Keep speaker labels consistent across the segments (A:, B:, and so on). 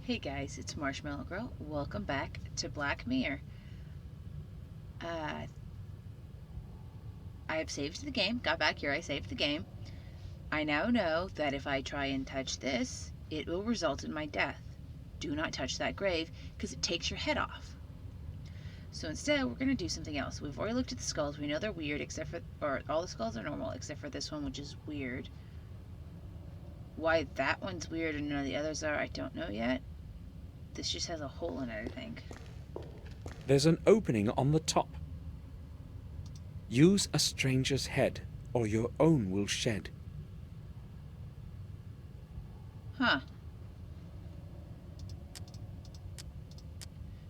A: Hey guys, it's MarshmallowGirl. Welcome back to Black Mirror. I have saved the game. Got back here, I saved the game. I now know that if I try and touch this, it will result in my death. Do not touch that grave, because it takes your head off. So instead, we're going to do something else. We've already looked at the skulls. We know they're weird, or all the skulls are normal, except for this one, which is weird. Why that one's weird and none of the others are, I don't know yet. This just has a hole in it, I think.
B: There's an opening on the top. Use a stranger's head, or your own will shed.
A: Huh.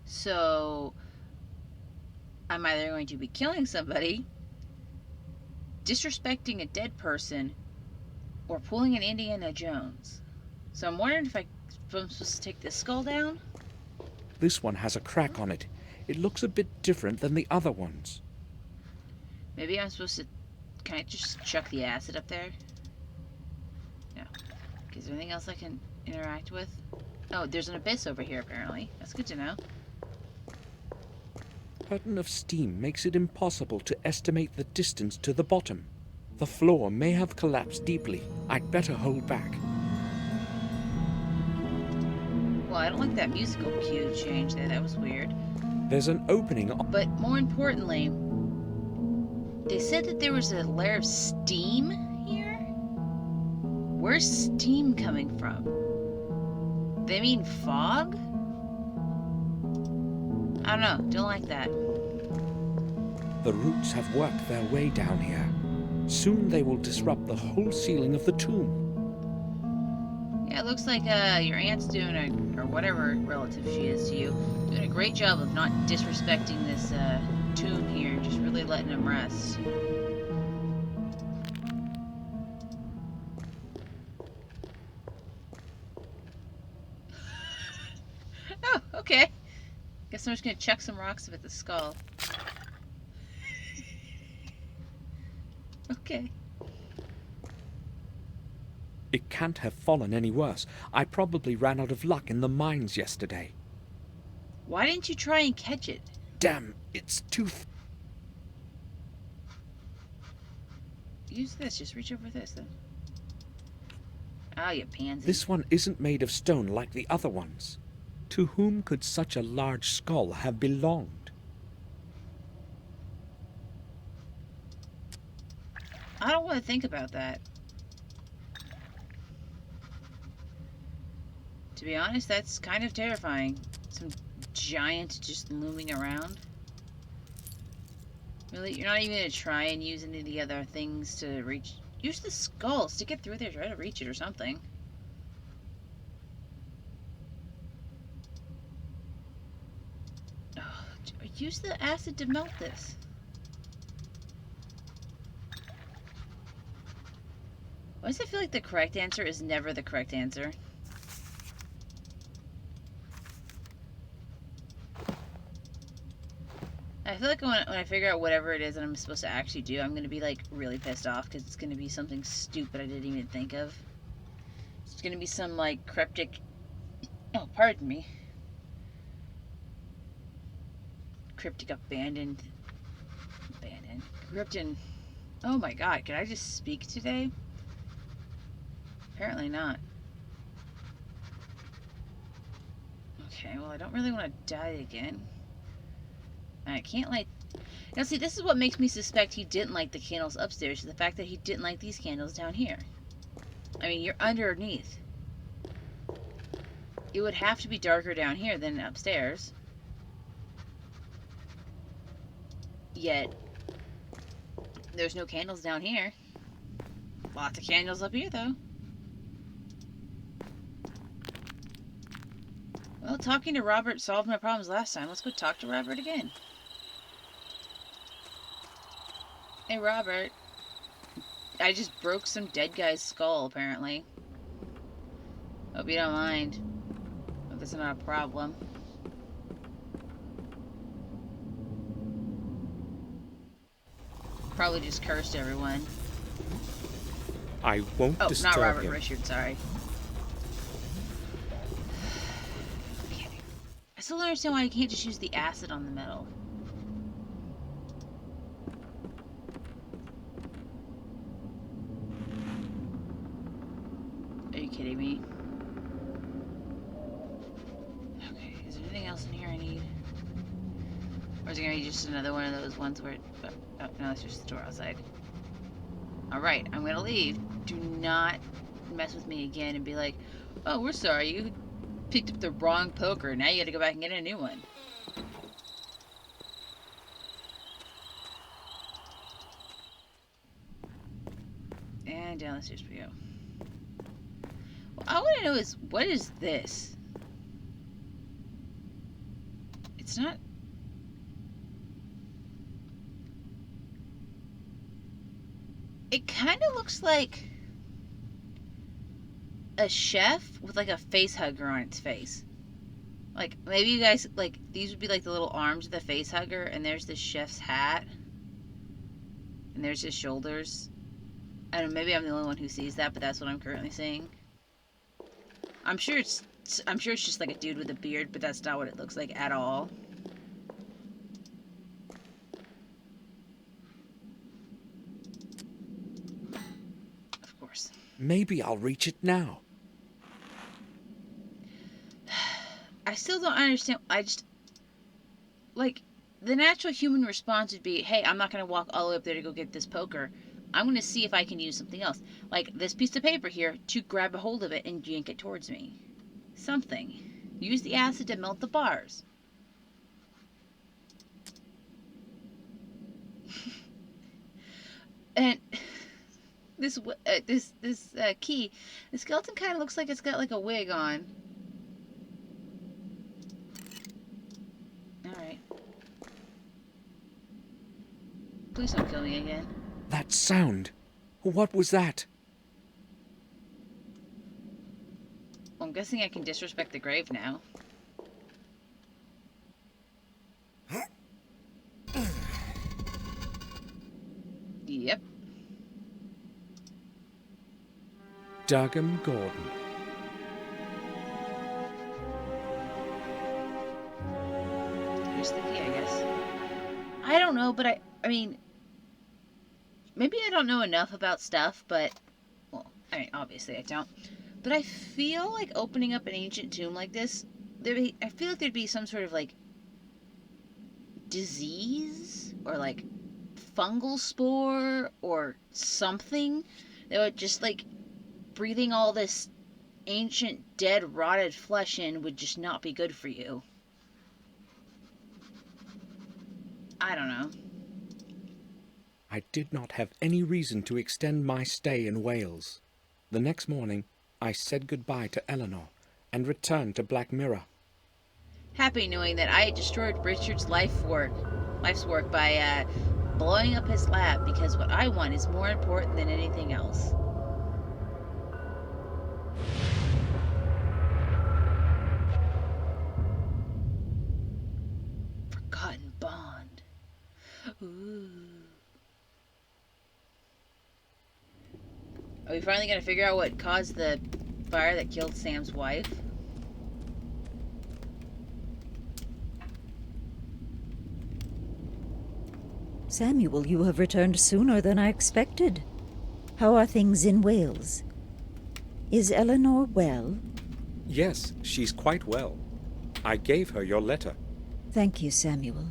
A: So, I'm either going to be killing somebody, disrespecting a dead person, or pulling an Indiana Jones. So I'm wondering if I'm supposed to take this skull down?
B: This one has a crack on it. It looks a bit different than the other ones.
A: Maybe I'm supposed to... Can I just chuck the acid up there? No. Is there anything else I can interact with? Oh, there's an abyss over here, apparently. That's good to know.
B: Curtain of steam makes it impossible to estimate the distance to the bottom. The floor may have collapsed deeply. I'd better hold back.
A: Well, I don't like that musical cue change there. That was weird.
B: There's an opening on...
A: But more importantly, they said that there was a layer of steam here? Where's steam coming from? They mean fog? I don't know. Don't like that.
B: The roots have worked their way down here. Soon they will disrupt the whole ceiling of the tomb.
A: Yeah, it looks like your aunt's doing or whatever relative she is to you, doing a great job of not disrespecting this tomb here, just really letting him rest. Oh, okay. Guess I'm just gonna chuck some rocks at the skull. Okay.
B: It can't have fallen any worse. I probably ran out of luck in the mines yesterday.
A: Why didn't you try and catch it?
B: Damn, it's too...
A: Use this. Just reach over this, then. Oh, you pansy.
B: This one isn't made of stone like the other ones. To whom could such a large skull have belonged?
A: I don't want to think about that. To be honest, that's kind of terrifying. Some giant just looming around. Really? You're not even going to try and use any of the other things to reach... Use the skull. Stick it through there. Try to reach it or something. Oh, use the acid to melt this. Why does it feel like the correct answer is never the correct answer? I feel like when I figure out whatever it is that I'm supposed to actually do, I'm going to be, like, really pissed off because it's going to be something stupid I didn't even think of. It's going to be some, like, cryptic... Oh, pardon me. Cryptic abandoned... Cryptin... Oh my god, can I just speak today? Apparently not. Okay, well, I don't really want to die again. I can't light... Now, see, this is what makes me suspect he didn't light the candles upstairs, is the fact that he didn't light these candles down here. I mean, you're underneath. It would have to be darker down here than upstairs. Yet, there's no candles down here. Lots of candles up here, though. Well, talking to Robert solved my problems last time. Let's go talk to Robert again. Hey, Robert. I just broke some dead guy's skull, apparently. Hope you don't mind. Hope that's not a problem. Probably just cursed everyone.
B: I won't disturb
A: not Robert
B: him.
A: Richard, sorry. still don't understand why I can't just use the acid on the metal. Are you kidding me? Okay, is there anything else in here I need? Or is it gonna be just another one of those ones where oh, no, it's just the door outside. Alright, I'm gonna leave. Do not mess with me again and be like, oh, we're sorry, you picked up the wrong poker. Now you gotta go back and get a new one. And down the stairs we go. What I want to know is, what is this? It's not... It kind of looks like a chef with like a face hugger on its face. Like, maybe you guys, like, these would be like the little arms of the face hugger, and there's the chef's hat. And there's his shoulders. I don't know, maybe I'm the only one who sees that, but that's what I'm currently seeing. I'm sure it's just like a dude with a beard, but that's not what it looks like at all. Of course.
B: Maybe I'll reach it now.
A: I still don't understand. I just... Like, the natural human response would be, hey, I'm not going to walk all the way up there to go get this poker. I'm going to see if I can use something else. Like this piece of paper here, to grab a hold of it and yank it towards me. Something. Use the acid to melt the bars. And this key, the skeleton kind of looks like it's got like a wig on. Alright. Please don't kill me again.
B: That sound. What was that?
A: Well, I'm guessing I can disrespect the grave now. Yep.
B: Duggan Gordon.
A: Here's the key, I guess. I don't know, but I mean, maybe I don't know enough about stuff, but, well, I mean, obviously I don't. But I feel like opening up an ancient tomb like this, I feel like there'd be some sort of, like, disease, or, like, fungal spore, or something that would just, like, breathing all this ancient, dead, rotted flesh in would just not be good for you. I don't know.
B: I did not have any reason to extend my stay in Wales. The next morning, I said goodbye to Eleanor and returned to Black Mirror.
A: Happy knowing that I had destroyed Richard's life's work by blowing up his lab, because what I want is more important than anything else. Forgotten bond. Ooh. Are we finally gonna figure out what caused the fire that killed Sam's wife?
C: Samuel, you have returned sooner than I expected. How are things in Wales? Is Eleanor well?
B: Yes, she's quite well. I gave her your letter.
C: Thank you, Samuel.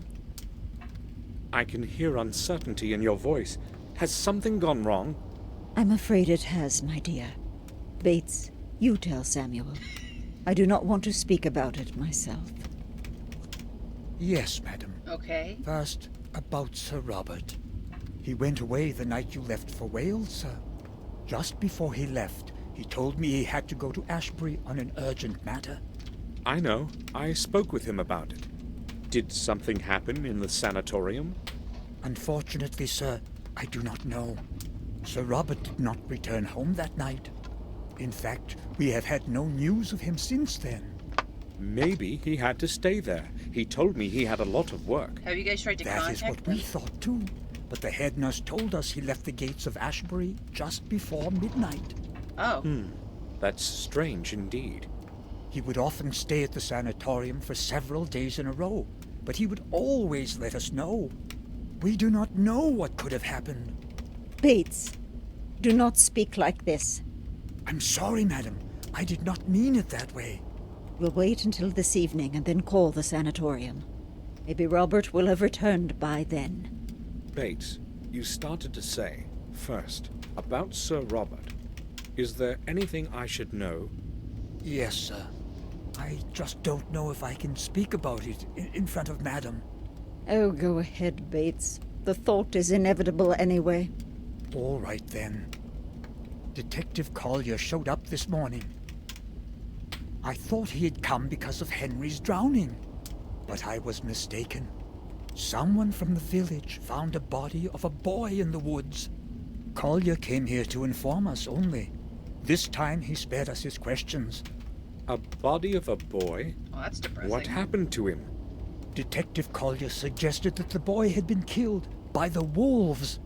B: I can hear uncertainty in your voice. Has something gone wrong?
C: I'm afraid it has, my dear. Bates, you tell Samuel. I do not want to speak about it myself.
D: Yes, madam.
A: Okay.
D: First, about Sir Robert. He went away the night you left for Wales, sir. Just before he left, he told me he had to go to Ashbury on an urgent matter.
B: I know. I spoke with him about it. Did something happen in the sanatorium?
D: Unfortunately, sir, I do not know. Sir Robert did not return home that night. In fact, we have had no news of him since then.
B: Maybe he had to stay there. He told me he had a lot of work.
A: Have you guys tried to
D: That
A: contact
D: is what
A: them?
D: we thought too. But the head nurse told us he left the gates of Ashbury just before midnight.
A: Oh.
B: That's strange indeed.
D: He would often stay at the sanatorium for several days in a row, but he would always let us know. We do not know what could have happened.
C: Bates, do not speak like this.
D: I'm sorry, madam. I did not mean it that way.
C: We'll wait until this evening and then call the sanatorium. Maybe Robert will have returned by then.
B: Bates, you started to say, first, about Sir Robert. Is there anything I should know?
D: Yes, sir. I just don't know if I can speak about it in front of madam.
C: Oh, go ahead, Bates. The thought is inevitable anyway.
D: All right, then. Detective Collier showed up this morning. I thought he had come because of Henry's drowning, but I was mistaken. Someone from the village found a body of a boy in the woods. Collier came here to inform us only. This time he spared us his questions.
B: A body of a boy?
A: Well, that's depressing.
B: What happened to him?
D: Detective Collier suggested that the boy had been killed by the wolves.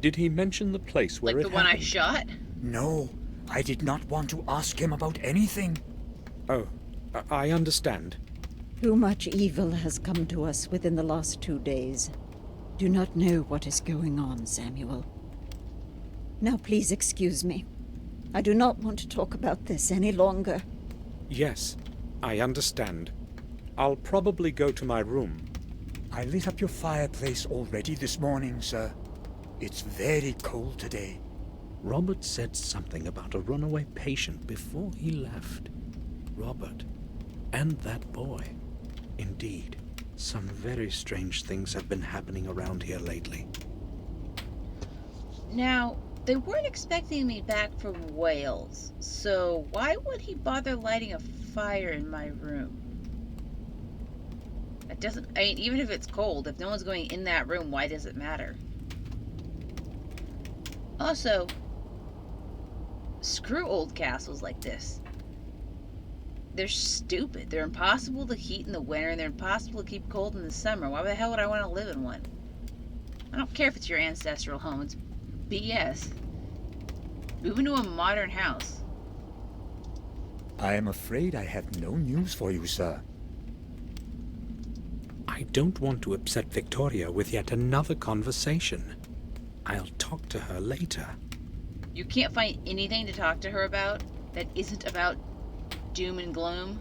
B: Did he mention the place where
A: Like
B: it
A: the one I
B: happened?
A: shot?
D: No, I did not want to ask him about anything.
B: Oh, I understand.
C: Too much evil has come to us within the last 2 days. Do not know what is going on, Samuel. Now please excuse me. I do not want to talk about this any longer.
B: Yes, I understand. I'll probably go to my room.
D: I lit up your fireplace already this morning, sir. It's very cold today.
B: Robert said something about a runaway patient before he left. Robert, and that boy. Indeed, some very strange things have been happening around here lately.
A: Now, they weren't expecting me back from Wales, so why would he bother lighting a fire in my room? It doesn't, I mean, even if it's cold, if no one's going in that room, why does it matter? Also, screw old castles like this. They're stupid. They're impossible to heat in the winter, and they're impossible to keep cold in the summer. Why the hell would I want to live in one? I don't care if it's your ancestral home. It's BS. Move into a modern house.
D: I am afraid I have no news for you, sir.
B: I don't want to upset Victoria with yet another conversation. I'll talk to her later.
A: You can't find anything to talk to her about that isn't about doom and gloom?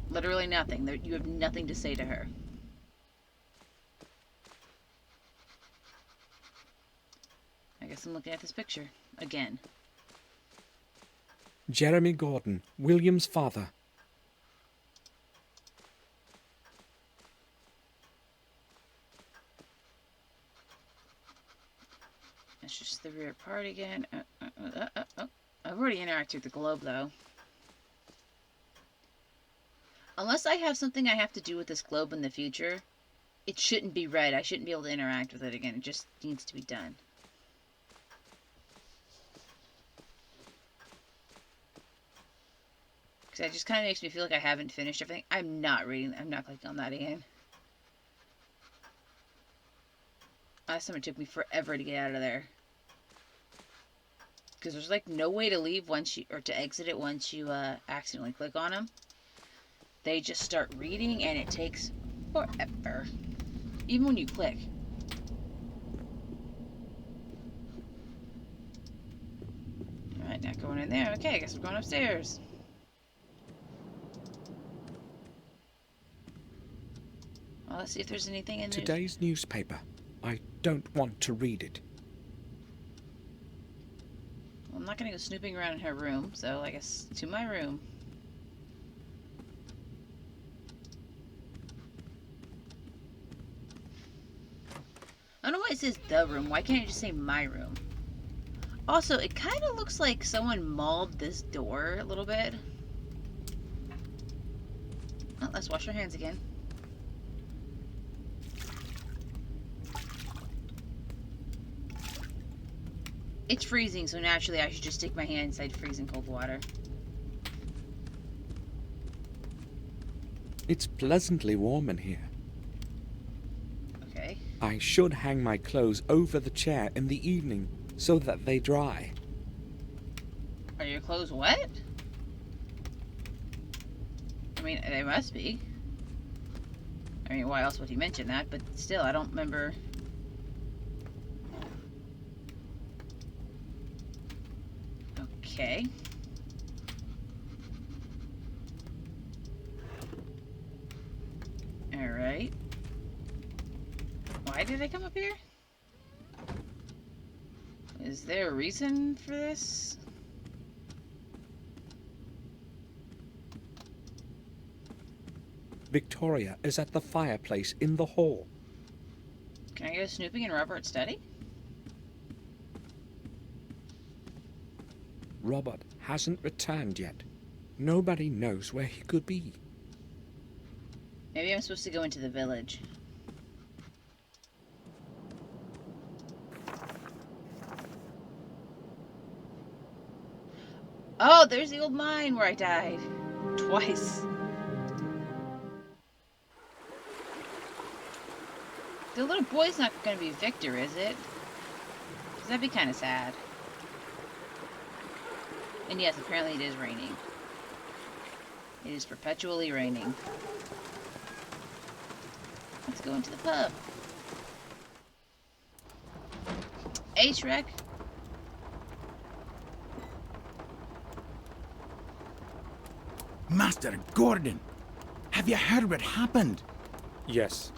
A: Literally nothing. You have nothing to say to her. I guess I'm looking at this picture again.
B: Jeremy Gordon, William's father.
A: That's just the rear part again. I've already interacted with the globe, though. Unless I have something I have to do with this globe in the future, it shouldn't be red. I shouldn't be able to interact with it again. It just needs to be done. Because that just kind of makes me feel like I haven't finished everything. I'm not reading. I'm not clicking on that again. Last time it took me forever to get out of there. Because there's like no way to leave once you, or to exit it once you accidentally click on them. They just start reading and it takes forever. Even when you click. Alright, not going in there. Okay, I guess we're going upstairs. Well, let's see if there's anything in there.
B: Today's newspaper. I don't want to read it.
A: Well, I'm not going to go snooping around in her room, so I guess to my room. I don't know why it says the room. Why can't it just say my room? Also, it kind of looks like someone mauled this door a little bit. Oh, let's wash our hands again. It's freezing, so naturally I should just stick my hand inside freezing cold water.
B: It's pleasantly warm in here.
A: Okay.
B: I should hang my clothes over the chair in the evening so that they dry.
A: Are your clothes wet? mean, they must be. I mean, why else would he mention that? But still, I don't remember. Okay. Alright. Why did I come up here? Is there a reason for this?
B: Victoria is at the fireplace in the hall.
A: Can I go snooping in Robert's study?
B: Robert hasn't returned yet. Nobody knows where he could be.
A: Maybe I'm supposed to go into the village. Oh, there's the old mine where I died. Twice. The little boy's not going to be Victor, is it? Because that'd be kind of sad. And yes, apparently it is raining. It is perpetually raining. Let's go into the pub. Hey, Shrek.
E: Master Gordon, have you heard what happened?
B: Yes,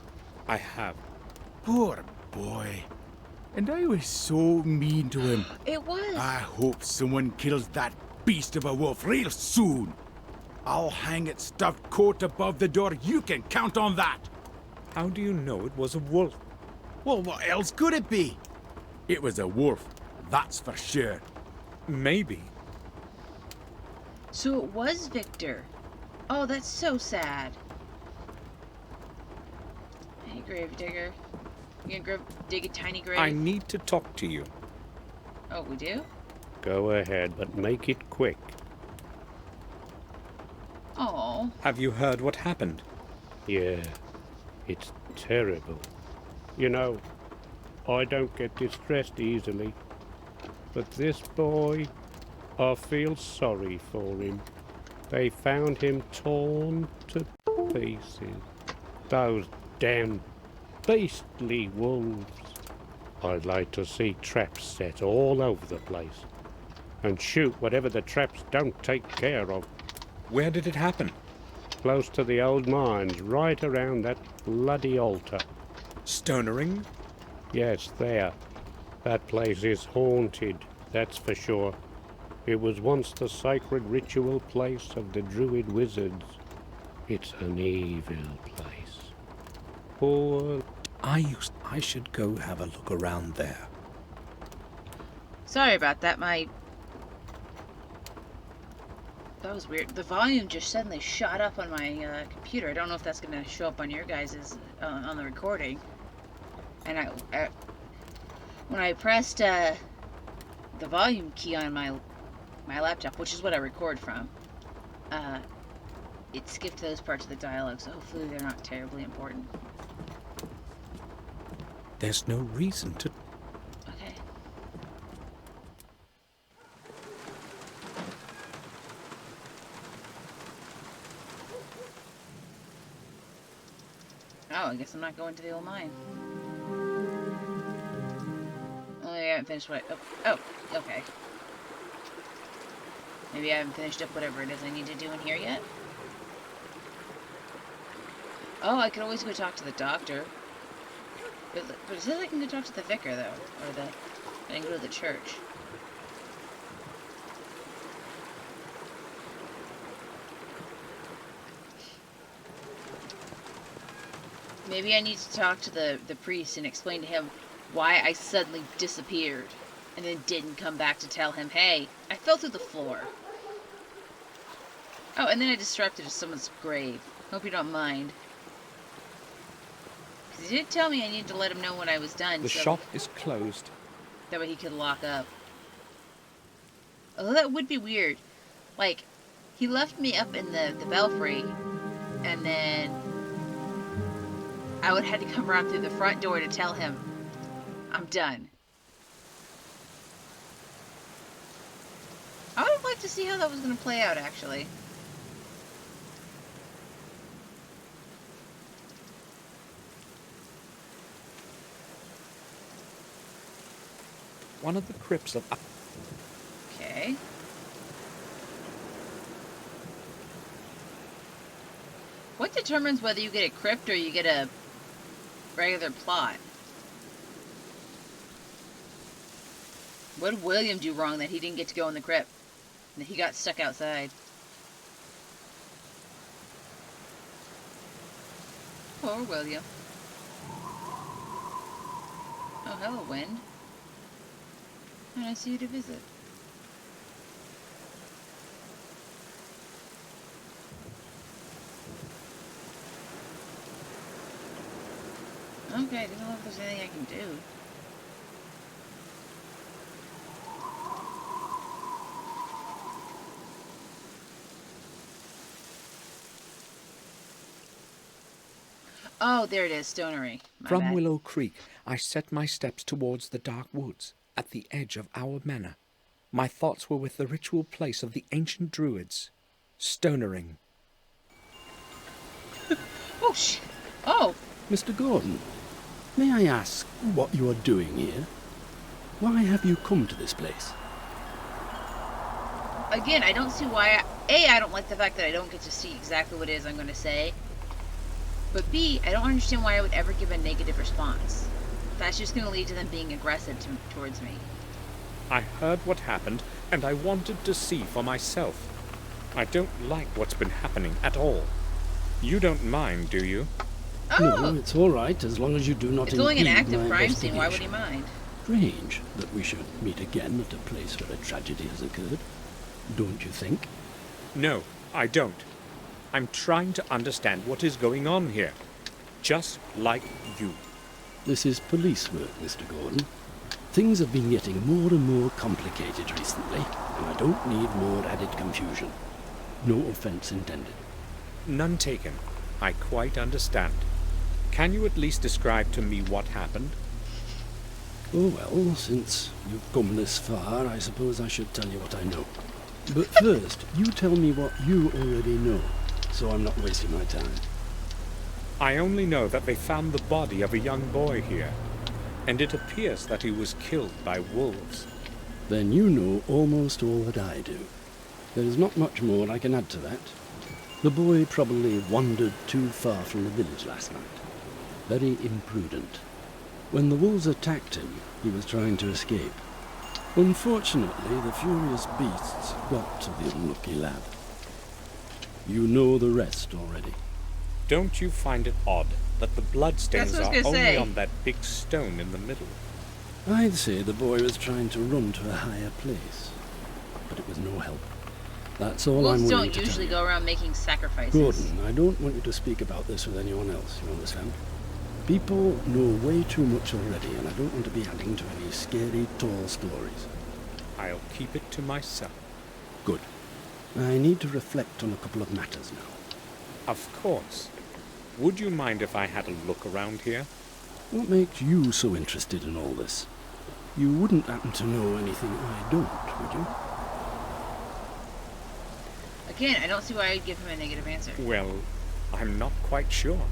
B: I have.
E: Poor boy. And I was so mean to him.
A: It was.
E: I hope someone kills that beast of a wolf real soon. I'll hang its stuffed coat above the door. You can count on that.
B: How do you know it was a wolf?
E: Well, what else could it be? It was a wolf, that's for sure.
B: Maybe.
A: So it was Victor. Oh, that's so sad. Hey, Gravedigger. You gonna dig a tiny grave?
B: I need to talk to you.
A: Oh, we do?
F: Go ahead, but make it quick.
A: Oh.
B: Have you heard what happened?
F: Yeah, it's terrible. You know, I don't get distressed easily. But this boy, I feel sorry for him. They found him torn to pieces. Those damn beastly wolves. I'd like to see traps set all over the place. And shoot whatever the traps don't take care of.
B: Where did it happen?
F: Close to the old mines, right around that bloody altar.
B: Stonering?
F: Yes, there. That place is haunted, that's for sure. It was once the sacred ritual place of the druid wizards. It's an evil place. Poor...
B: I should go have a look around there.
A: Sorry about that. That was weird. The volume just suddenly shot up on my computer. I don't know if that's going to show up on your guys's on the recording. And when I pressed the volume key on my laptop, which is what I record from, it skipped those parts of the dialogue. So hopefully they're not terribly important.
B: There's no reason to...
A: Okay. Oh, I guess I'm not going to the old mine. Oh, I haven't finished what... Oh, okay. Maybe I haven't finished up whatever it is I need to do in here yet. Oh, I could always go talk to the doctor. But it says I can go talk to the vicar, though. Or I can go to the church. Maybe I need to talk to the priest and explain to him why I suddenly disappeared. And then didn't come back to tell him, hey, I fell through the floor. Oh, and then I disrupted someone's grave. Hope you don't mind. Because he did tell me I needed to let him know when I was done.
B: The shop is closed.
A: That way he could lock up. Although that would be weird. Like, he left me up in the belfry, and then I would have to come around through the front door to tell him I'm done. I would like to see how that was going to play out, actually.
B: one of the crypts of...
A: Okay. What determines whether you get a crypt or you get a regular plot? What did William do wrong that he didn't get to go in the crypt? That he got stuck outside? Poor William. Oh, hello, Wind. How nice of you to visit. Okay, I don't know if there's anything I can do. Oh, there it is, Stonery. My
B: From
A: bad.
B: Willow Creek, I set my steps towards the dark woods at the edge of our manor. My thoughts were with the ritual place of the ancient druids, Stonering.
A: Oh, oh,
G: Mr. Gordon, may I ask what you are doing here? Why have you come to this place?
A: again, I don't see why. I don't like the fact that I don't get to see exactly what it is I'm going to say. But B, I don't understand why I would ever give a negative response. That's just going to lead to them being aggressive towards me.
F: I heard what happened, and I wanted to see for myself. I don't like what's been happening at all. You don't mind, do you?
A: Oh!
G: No, it's all right, as long as you do not
A: It's only an
G: impede
A: active
G: my
A: crime scene, why would he
G: investigation.
A: mind?
G: Strange that we should meet again at a place where a tragedy has occurred. Don't you think?
F: No, I don't. I'm trying to understand what is going on here. Just like you.
G: This is police work, Mr. Gordon. Things have been getting more and more complicated recently, and I don't need more added confusion. No offense intended.
F: None taken. I quite understand. Can you at least describe to me what happened?
G: Oh well, since you've come this far, I suppose I should tell you what I know. But first, you tell me what you already know, so I'm not wasting my time.
F: I only know that they found the body of a young boy here, and it appears that he was killed by wolves.
G: Then you know almost all that I do. There is not much more I can add to that. The boy probably wandered too far from the village last night. Very imprudent. When the wolves attacked him, he was trying to escape. Unfortunately, the furious beasts got to the unlucky lad. You know the rest already.
F: Don't you find it odd that the bloodstains
A: That's
F: are
A: what I was
F: only
A: gonna say.
F: on that big stone in the middle?
G: I'd say the boy was trying to run to a higher place, but it was no help. That's all
A: Wolves
G: I'm willing
A: don't
G: to
A: usually
G: tell
A: go
G: you.
A: around making sacrifices.
G: Gordon, I don't want you to speak about this with anyone else, you understand? People know way too much already, and I don't want to be adding to any scary, tall stories.
F: I'll keep it to myself.
G: Good. I need to reflect on a couple of matters now.
F: Of course. Would you mind if I had a look around here?
G: What makes you so interested in all this? You wouldn't happen to know anything I don't, would you?
A: Again, I don't see why I'd give him a negative answer.
F: Well, I'm not quite sure.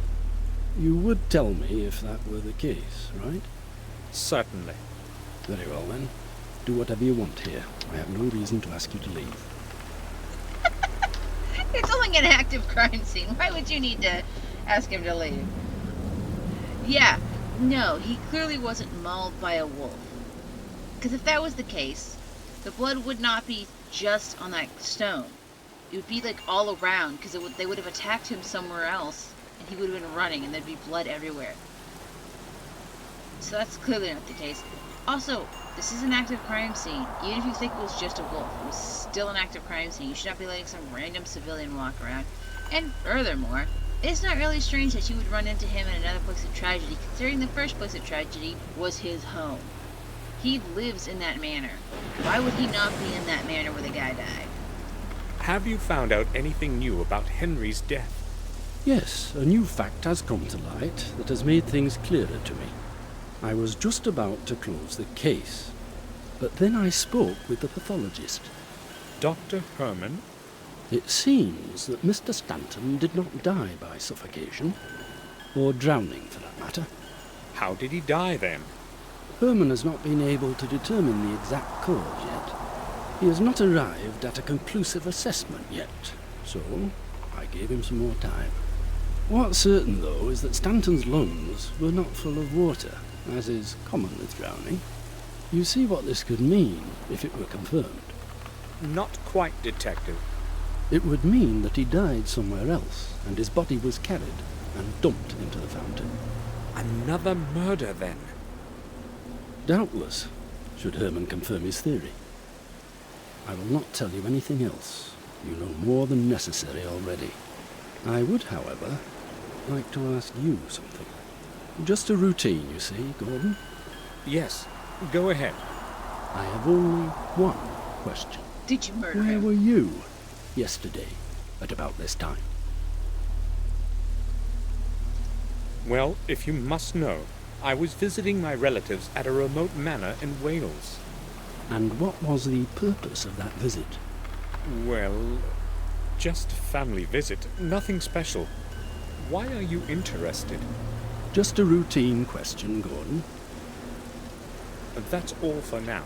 G: You would tell me if that were the case, right?
F: Certainly.
G: Very well then. Do whatever you want here. I have no reason to ask you to leave.
A: It's only an active crime scene. Why would you need to ask him to leave? Yeah, no, he clearly wasn't mauled by a wolf. Because if that was the case, the blood would not be just on that stone. It would be like all around, because they would have attacked him somewhere else, and he would have been running, and there'd be blood everywhere. So that's clearly not the case. Also, this is an active crime scene. Even if you think it was just a wolf, it was still an active crime scene. You should not be letting some random civilian walk around. And furthermore, it's not really strange that you would run into him in another place of tragedy, considering the first place of tragedy was his home. He lives in that manor. Why would he not be in that manor where the guy died?
F: Have you found out anything new about Henry's death?
G: Yes, a new fact has come to light that has made things clearer to me. I was just about to close the case, but then I spoke with the pathologist.
F: Dr. Herman?
G: It seems that Mr. Stanton did not die by suffocation, or drowning for that matter.
F: How did he die then?
G: Herman has not been able to determine the exact cause yet. He has not arrived at a conclusive assessment yet, so I gave him some more time. What's certain, though, is that Stanton's lungs were not full of water, as is common with drowning. You see what this could mean if it were confirmed.
H: Not quite, Detective.
G: It would mean that he died somewhere else, and his body was carried and dumped into the fountain.
H: Another murder, then?
G: Doubtless, should Herman confirm his theory. I will not tell you anything else. You know more than necessary already. I would, however, like to ask you something. Just a routine, you see, Gordon.
H: Yes, go ahead.
G: I have only one question.
A: Did you murder
G: Where
A: him?
G: were you yesterday at about this time?
H: Well, if you must know, I was visiting my relatives at a remote manor in Wales.
G: And what was the purpose of that visit?
H: Well, just a family visit, nothing special. Why are you interested?
G: Just a routine question, Gordon.
H: That's all for now.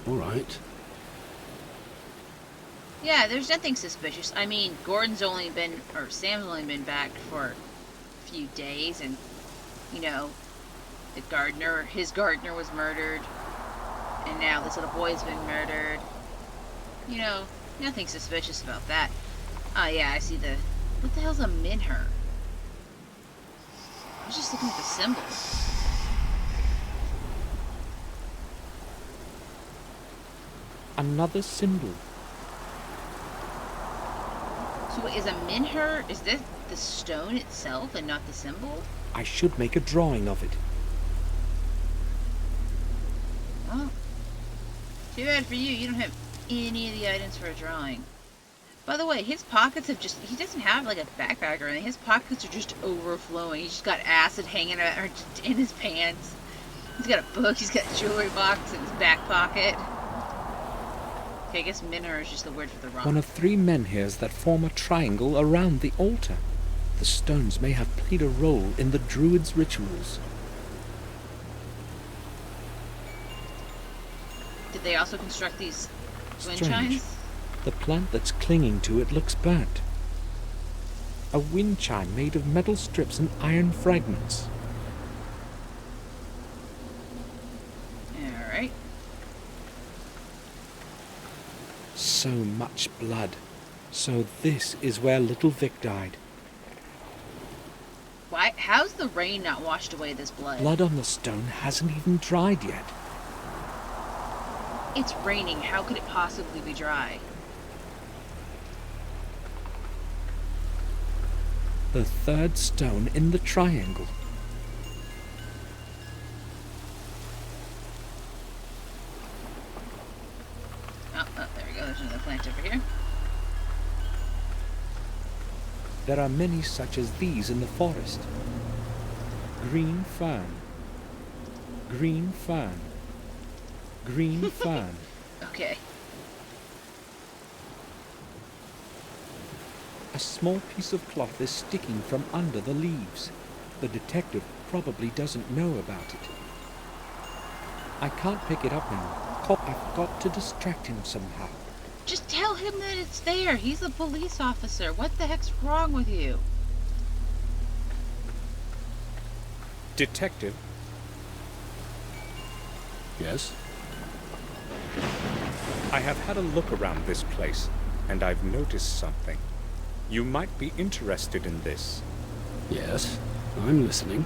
G: All right.
A: Yeah, there's nothing suspicious. I mean, Sam's only been back for a few days, and, you know, his gardener was murdered, and now this little boy's been murdered. You know, nothing suspicious about that. Oh yeah, I see what the hell's a minher? I was just looking at the symbol.
H: Another symbol.
A: So is a minher, is this the stone itself and not the symbol?
H: I should make a drawing of it.
A: Well, too bad for you. You don't have any of the items for a drawing. By the way, his pockets have he doesn't have like a backpack or anything. His pockets are just overflowing. He's just got acid hanging out in his pants. He's got a book. He's got a jewelry box in his back pocket. Okay, I guess minher is just the word for the rock.
H: One of 3 menhirs that form a triangle around the altar. The stones may have played a role in the Druids' rituals.
A: Did they also construct these wind
H: Strange.
A: chimes?
H: The plant that's clinging to it looks burnt. A wind chime made of metal strips and iron fragments.
A: Alright.
H: So much blood. So this is where little Vic died.
A: Why? How's the rain not washed away this blood?
H: Blood on the stone hasn't even dried yet.
A: It's raining. How could it possibly be dry?
H: The 3rd stone in the triangle.
A: Oh, there we go. There's another plant over here.
H: There are many such as these in the forest. Green fern. Green fern. Green fern.
A: Okay.
H: A small piece of cloth is sticking from under the leaves. The detective probably doesn't know about it. I can't pick it up now. I've got to distract him somehow.
A: Just tell him that it's there. He's a police officer. What the heck's wrong with you?
H: Detective,
G: Yes?
H: I have had a look around this place, and I've noticed something. You might be interested in this.
G: Yes? I'm listening.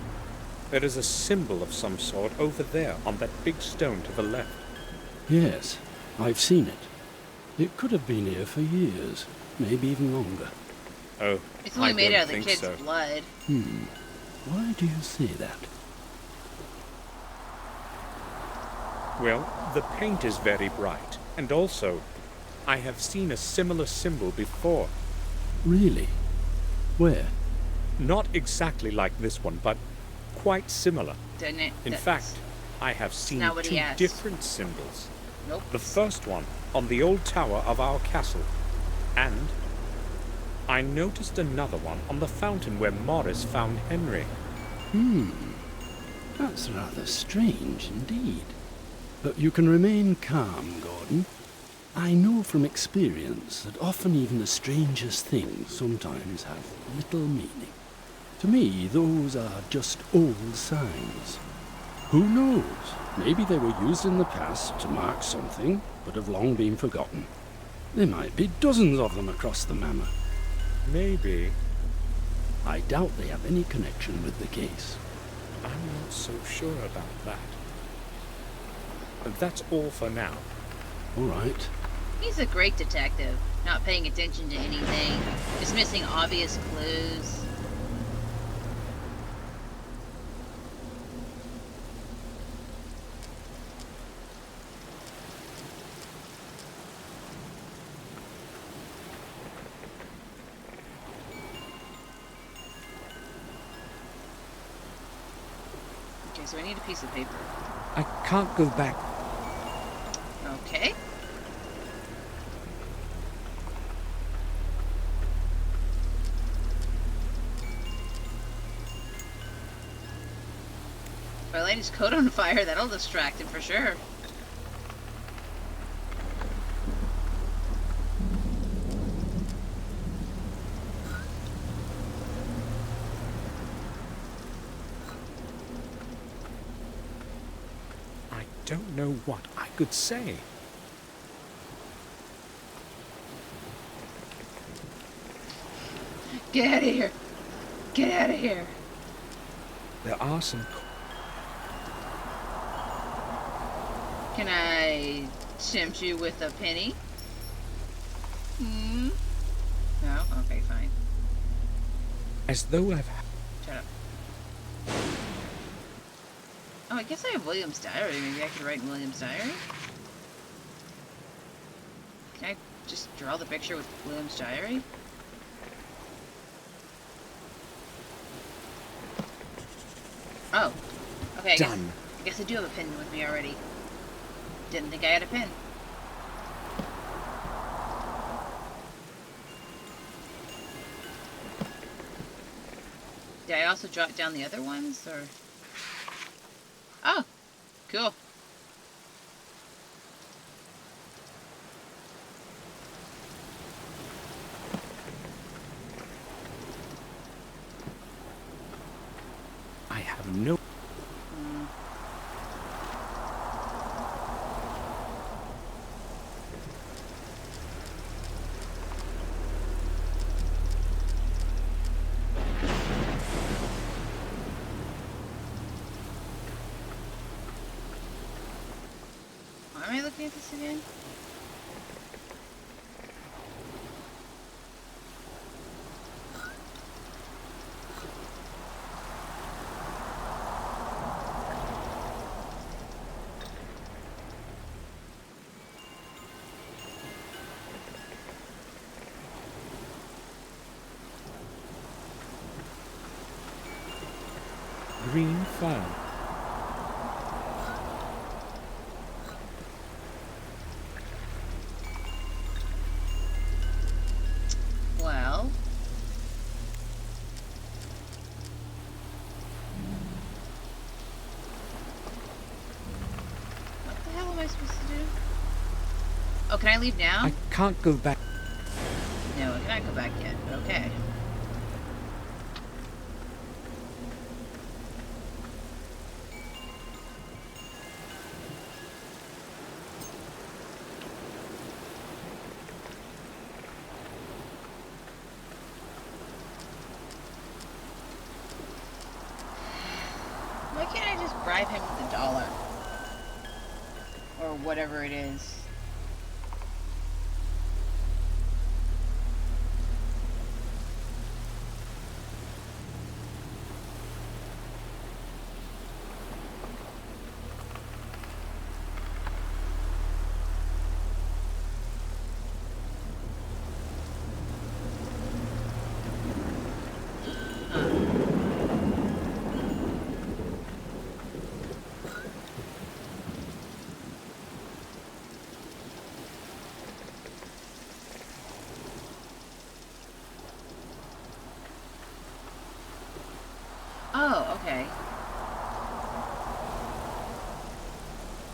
H: There is a symbol of some sort over there on that big stone to the left.
G: Yes, I've seen it. It could have been here for years, maybe even longer.
H: Oh,
A: It's only
H: I
A: made
H: don't
A: out of the
H: think
A: kid's
H: so.
A: blood.
G: Why do you say that?
H: Well, the paint is very bright, and also, I have seen a similar symbol before.
G: Really? Where?
H: Not exactly like this one, but quite similar.
A: Doesn't it?
H: In fact, I have seen
A: not what he
H: 2
A: asked.
H: different symbols.
A: Nope.
H: The first one on the old tower of our castle, and I noticed another one on the fountain where Morris found Henry.
G: That's rather strange indeed. But you can remain calm, Gordon. I know from experience that often even the strangest things sometimes have little meaning. To me, those are just old signs. Who knows? Maybe they were used in the past to mark something, but have long been forgotten. There might be dozens of them across the manor.
H: Maybe.
G: I doubt they have any connection with the case.
H: I'm not so sure about that. But that's all for now.
G: All right.
A: He's a great detective, not paying attention to anything, just missing obvious clues. Okay, so I need a piece of paper.
H: I can't go back.
A: Okay. If I light his coat on fire, that'll distract him for sure.
H: I don't know what I could say.
A: Get out of here! Get out of here!
H: There are some...
A: Can I tempt you with a penny? Hmm? No? Okay, fine.
H: As though I've...
A: Shut up. Oh, I guess I have William's diary. Maybe I could write in William's diary? Can I just draw the picture with William's diary? Oh. Okay,
D: Done.
A: I guess I do have a pen with me already. Didn't think I had a pen. Did I also jot down the other ones, or? Oh, cool.
H: I have no...
A: Why am I looking at this again?
H: green fern.
A: Well. What the hell am I supposed to do? Oh, can I leave now?
H: I can't go back.
A: No, I cannot go back yet. Okay. Why can't I just bribe him with $1? Or whatever it is.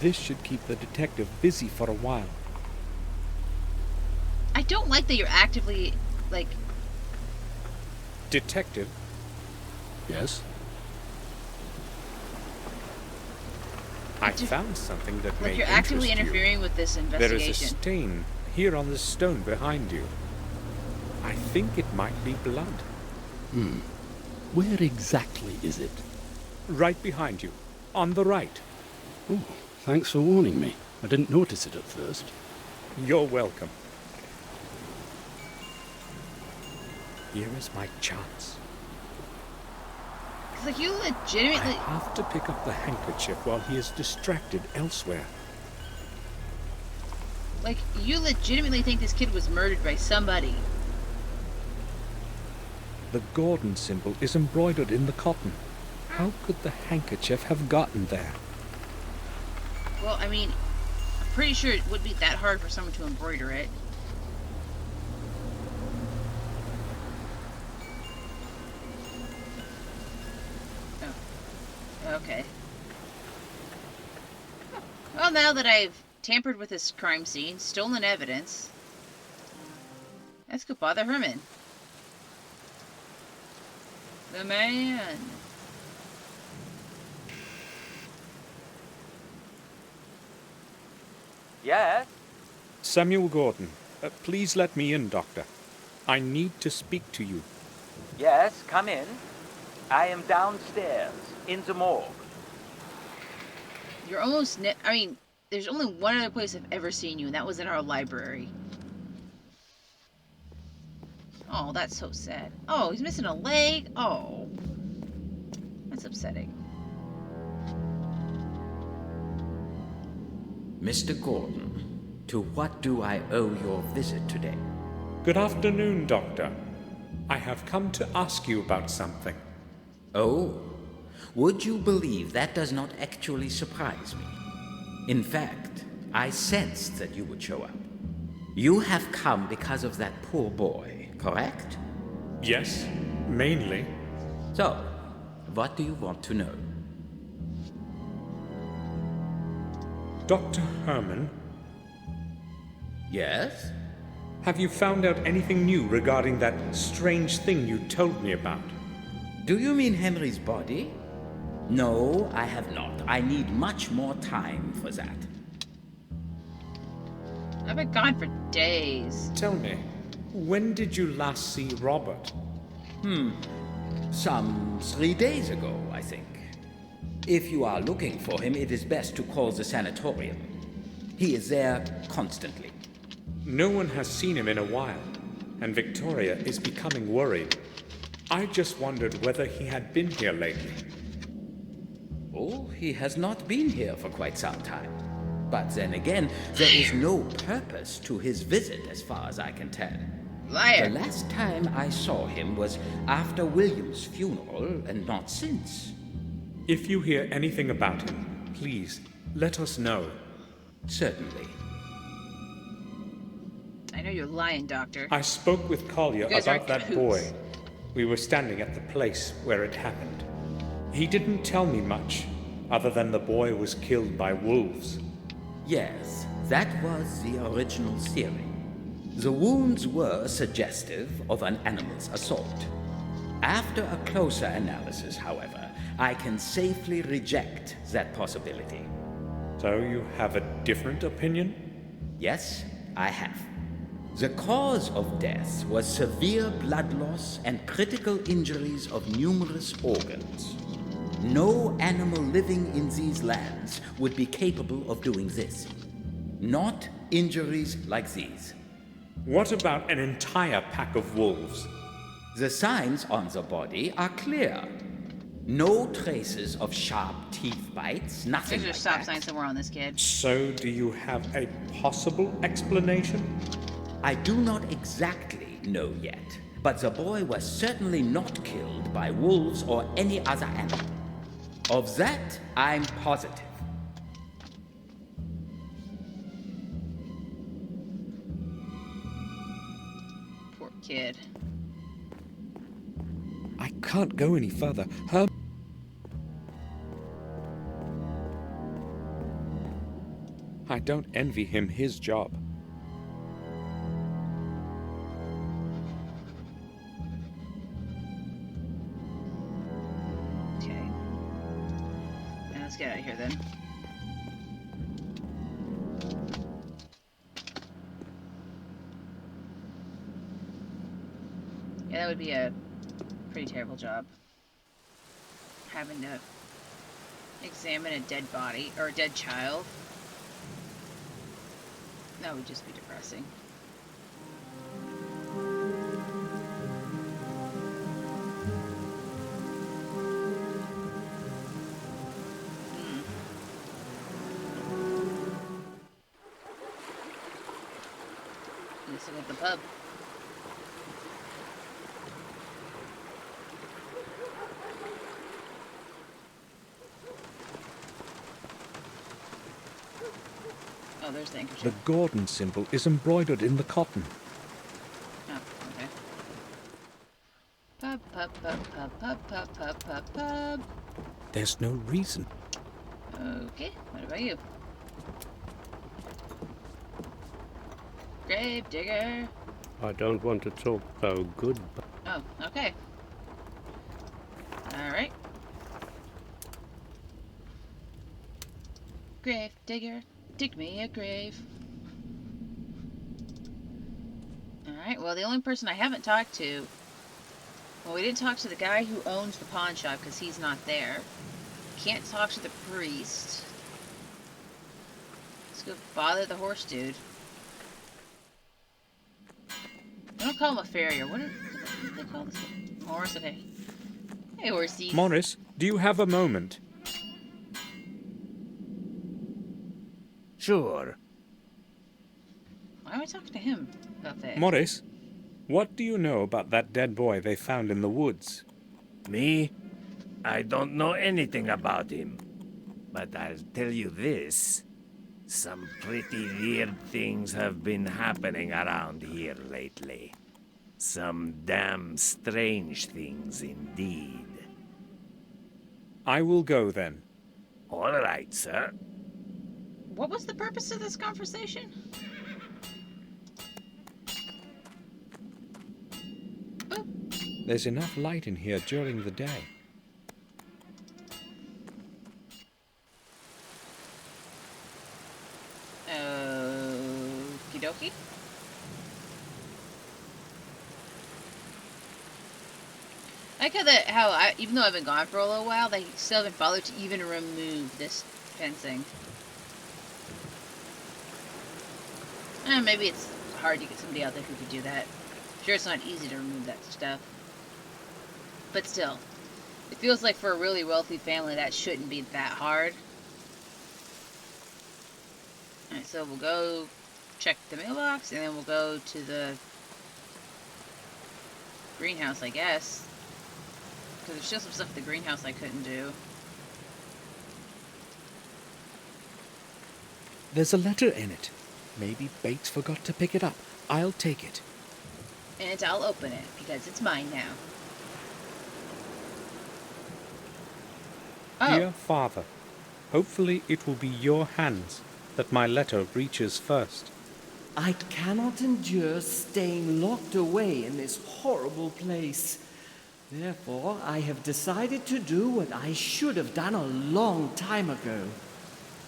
H: This should keep the detective busy for a while.
A: I don't like that you're actively, like...
H: Detective,
G: Yes?
H: I found something that may
A: Like you're actively
H: interest you.
A: interfering with this
H: There
A: investigation.
H: is a stain here on the stone behind you. I think it might be blood.
G: Where exactly is it?
H: Right behind you. On the right.
G: Oh, thanks for warning me. I didn't notice it at first.
H: You're welcome. Here is my chance.
A: Like, you
H: I
A: legitimately...
H: have to pick up the handkerchief while he is distracted elsewhere.
A: Like, you legitimately think this kid was murdered by somebody.
H: The Gordon symbol is embroidered in the cotton. How could the handkerchief have gotten there?
A: Well, I mean, I'm pretty sure it would be that hard for someone to embroider it. Oh. Okay. Well, now that I've tampered with this crime scene, stolen evidence, let's go bother Herman. The man.
I: Yes?
H: Samuel Gordon, please let me in, Doctor. I need to speak to you.
I: Yes, come in. I am downstairs, in the morgue.
A: You're almost... I mean, there's only one other place I've ever seen you, and that was in our library. Oh, that's so sad. Oh, he's missing a leg? Oh. That's upsetting.
J: Mr. Gordon, to what do I owe your visit today?
H: Good afternoon, Doctor. I have come to ask you about something.
J: Oh, would you believe that does not actually surprise me? In fact, I sensed that you would show up. You have come because of that poor boy, correct?
H: Yes, mainly.
J: So, what do you want to know?
H: Dr. Herman,
J: Yes?
H: have you found out anything new regarding that strange thing you told me about?
J: Do you mean Henry's body? No, I have not. I need much more time for that.
A: I've been gone for days.
H: Tell me, when did you last see Robert?
J: Some 3 days ago, I think. If you are looking for him, it is best to call the sanatorium. He is there constantly.
H: No one has seen him in a while, and Victoria is becoming worried. I just wondered whether he had been here lately.
J: Oh, he has not been here for quite some time. But then again, there is no purpose to his visit as far as I can tell.
A: Liar.
J: The last time I saw him was after William's funeral, and not since.
H: If you hear anything about him, please let us know.
J: Certainly.
A: I know you're lying, Doctor.
H: I spoke with Collier
A: You guys are
H: about that
A: cahoots.
H: boy. We were standing at the place where it happened. He didn't tell me much, other than the boy was killed by wolves.
J: Yes, that was the original theory. The wounds were suggestive of an animal's assault. After a closer analysis, however, I can safely reject that possibility.
H: So you have a different opinion?
J: Yes, I have. The cause of death was severe blood loss and critical injuries of numerous organs. No animal living in these lands would be capable of doing this. Not injuries like these.
H: What about an entire pack of wolves?
J: The signs on the body are clear. No traces of sharp teeth bites, nothing
A: There's a
J: like
A: stop
J: that.
A: sign somewhere on this kid.
H: So do you have a possible explanation?
J: I do not exactly know yet, but the boy was certainly not killed by wolves or any other animal. Of that, I'm positive.
A: Poor kid.
H: I can't go any further. I don't envy him his job.
A: Okay. Now let's get out of here then. Yeah, that would be a pretty terrible job. Having to examine a dead body, or a dead child. That would just be depressing. Let's look at the pub. Oh, there's the handkerchief.
H: The Gordon symbol is embroidered in the cotton.
A: Oh, okay. Pub, pub, pub, pub, pub, pub, pub, pub, pub.
B: There's no reason.
A: Okay, what about you? Grave digger.
F: I don't want to talk though. Goodbye.
A: Oh, okay. Alright. Grave digger, dig me a grave. Alright, well, the only person I haven't talked to... Well, we didn't talk to the guy who owns the pawn shop because he's not there. Can't talk to the priest. Let's go bother the horse dude. I don't call him a farrier. What do they call this? Horse? Okay. Hey, horsey.
H: Morris, do you have a moment?
K: Sure.
A: Why am I talking to him about that?
H: Morris, what do you know about that dead boy they found in the woods?
K: Me? I don't know anything about him. But I'll tell you this. Some pretty weird things have been happening around here lately. Some damn strange things indeed.
H: I will go then.
K: All right, sir.
A: What was the purpose of this conversation? Oh.
H: There's enough light in here during the day.
A: Okie dokie. I like how even though I've been gone for a little while, they still haven't bothered to even remove this fencing. Maybe it's hard to get somebody out there who could do that. Sure, it's not easy to remove that stuff. But still, it feels like for a really wealthy family that shouldn't be that hard. Alright, so we'll go check the mailbox, and then we'll go to the greenhouse, I guess. Because there's still some stuff at the greenhouse I couldn't do.
H: There's a letter in it. Maybe Bates forgot to pick it up. I'll take it.
A: And I'll open it, because it's mine now. Oh.
H: Dear Father, hopefully it will be your hands that my letter reaches first.
L: I cannot endure staying locked away in this horrible place. Therefore, I have decided to do what I should have done a long time ago.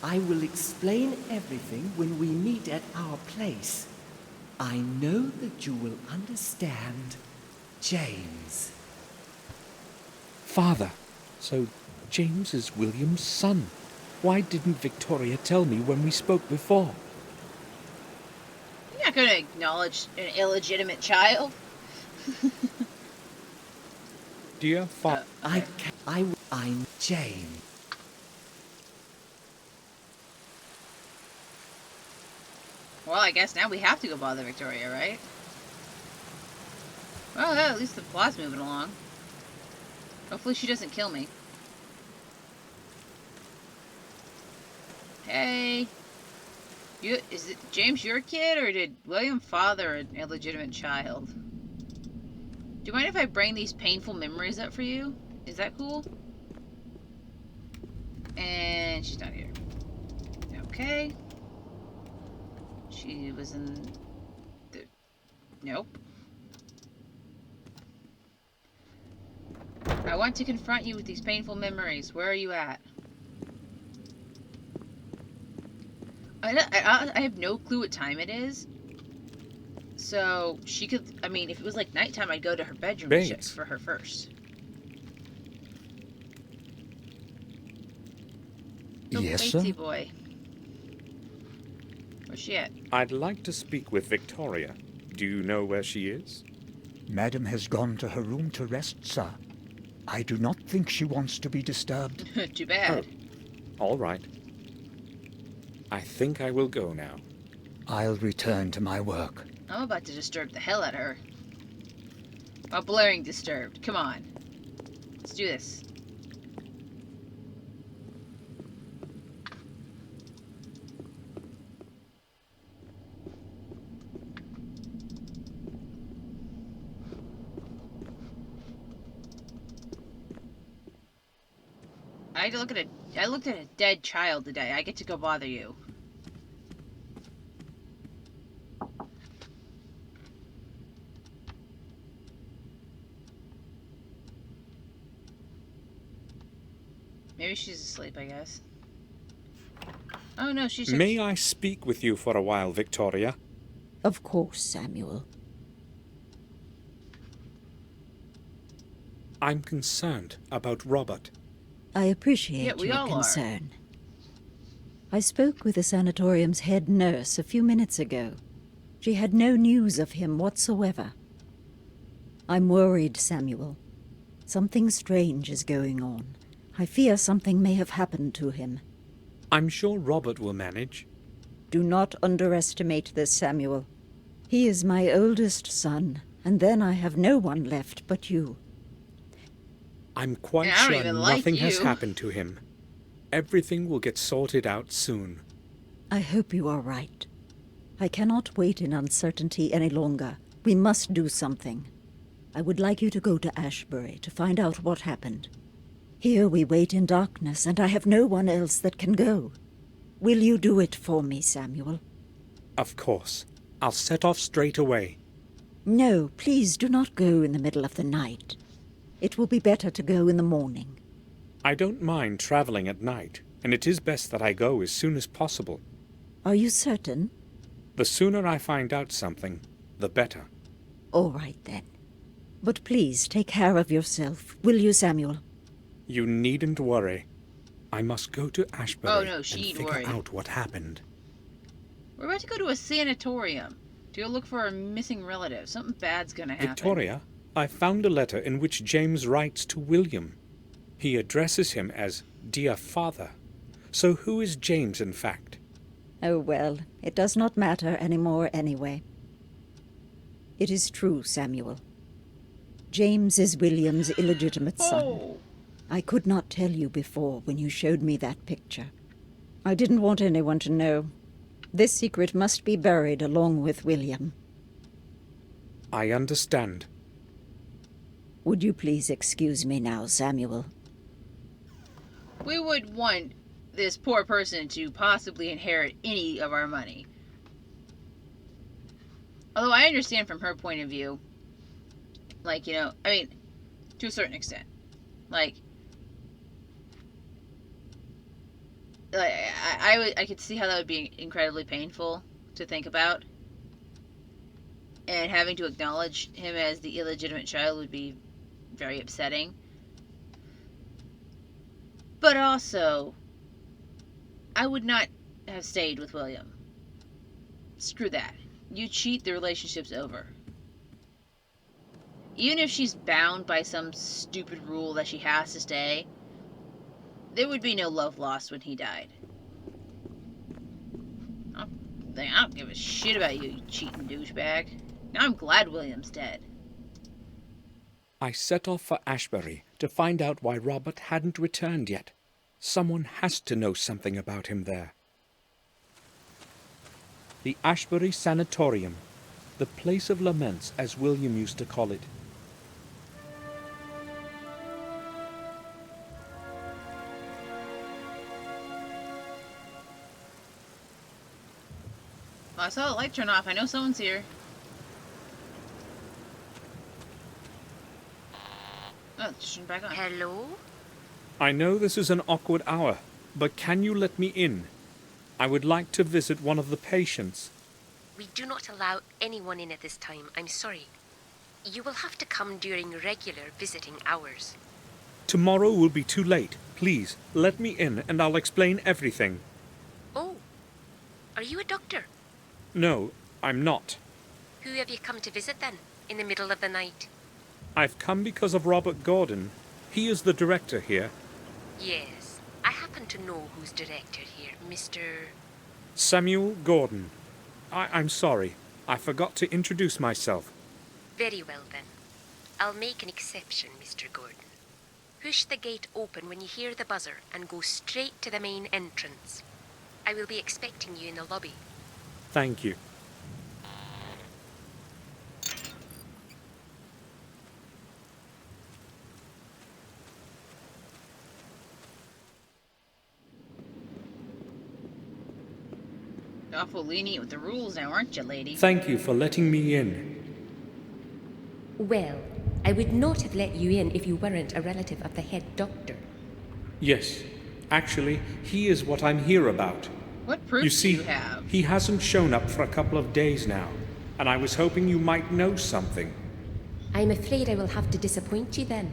L: I will explain everything when we meet at our place. I know that you will understand. James.
H: Father, so James is William's son. Why didn't Victoria tell me when we spoke before?
A: You're not going to acknowledge an illegitimate child.
H: Dear Father,
L: I'm James.
A: Well, I guess now we have to go bother Victoria, right? Well, yeah, at least the plot's moving along. Hopefully she doesn't kill me. Hey! Is it James your kid, or did William father an illegitimate child? Do you mind if I bring these painful memories up for you? Is that cool? And she's not here. Okay. She was in the... Nope. I want to confront you with these painful memories. Where are you at? I have no clue what time it is. So, she could... I mean, if it was like nighttime, I'd go to her bedroom and check for her first. So,
D: Yes, sir?
A: Batesy boy. Where's she at?
H: I'd like to speak with Victoria. Do you know where she is?
D: Madam has gone to her room to rest, sir. I do not think she wants to be disturbed.
A: Too bad.
H: Oh, all right. I think I will go now.
D: I'll return to my work.
A: I'm about to disturb the hell out of her. While blaring disturbed. Come on. Let's do this. I looked at a dead child today. I get to go bother you. Maybe she's asleep, I guess. Oh no, she's...
H: May I speak with you for a while, Victoria?
C: Of course, Samuel.
H: I'm concerned about Robert.
C: I appreciate your concern. I spoke with the sanatorium's head nurse a few minutes ago. She had no news of him whatsoever. I'm worried, Samuel. Something strange is going on. I fear something may have happened to him.
H: I'm sure Robert will manage.
C: Do not underestimate this, Samuel. He is my oldest son, and then I have no one left but you.
H: I'm quite sure nothing has happened to him. Everything will get sorted out soon.
C: I hope you are right. I cannot wait in uncertainty any longer. We must do something. I would like you to go to Ashbury to find out what happened. Here we wait in darkness, and I have no one else that can go. Will you do it for me, Samuel?
H: Of course. I'll set off straight away.
C: No, please do not go in the middle of the night. It will be better to go in the morning.
H: I don't mind traveling at night, and it is best that I go as soon as possible.
C: Are you certain?
H: The sooner I find out something, the better.
C: All right, then. But please take care of yourself, will you, Samuel?
H: You needn't worry. I must go to Ashbury and figure out what happened.
A: We're about to go to a sanatorium to go look for a missing relative. Something bad's gonna happen.
H: Victoria, I found a letter in which James writes to William. He addresses him as Dear Father. So who is James, in fact?
C: Oh, well, it does not matter anymore anyway. It is true, Samuel. James is William's illegitimate son. I could not tell you before when you showed me that picture. I didn't want anyone to know. This secret must be buried along with William.
H: I understand.
C: Would you please excuse me now, Samuel?
A: We would want this poor person to possibly inherit any of our money. Although I understand from her point of view, like, you know, I mean, to a certain extent. Like I could see how that would be incredibly painful to think about. And having to acknowledge him as the illegitimate child would be very upsetting. But also, I would not have stayed with William. Screw that. You cheat, the relationship's over. Even if she's bound by some stupid rule that she has to stay, there would be no love lost when he died. I don't give a shit about you, you cheating douchebag. Now I'm glad William's dead.
H: I set off for Ashbury to find out why Robert hadn't returned yet. Someone has to know something about him there. The Ashbury Sanatorium, the place of laments as William used to call it.
A: I saw the light turn off. I know someone's here. Oh, it's turned back on.
M: Hello?
H: I know this is an awkward hour, but can you let me in? I would like to visit one of the patients.
M: We do not allow anyone in at this time. I'm sorry. You will have to come during regular visiting hours.
H: Tomorrow will be too late. Please, let me in and I'll explain everything.
M: Oh, are you a doctor?
H: No, I'm not.
M: Who have you come to visit then, in the middle of the night?
H: I've come because of Robert Gordon. He is the director here.
M: Yes, I happen to know who's director here, Mr.
H: Samuel Gordon. I'm sorry. I forgot to introduce myself.
M: Very well then. I'll make an exception, Mr. Gordon. Push the gate open when you hear the buzzer and go straight to the main entrance. I will be expecting you in the lobby.
H: Thank you.
A: Awful lenient with the rules now, aren't you, lady?
H: Thank you for letting me in.
M: Well, I would not have let you in if you weren't a relative of the head doctor.
H: Yes, actually, he is what I'm here about.
A: What proof
H: You see,
A: do you have?
H: he hasn't shown up for a couple of days now, and I was hoping you might know something.
M: I'm afraid I will have to disappoint you then.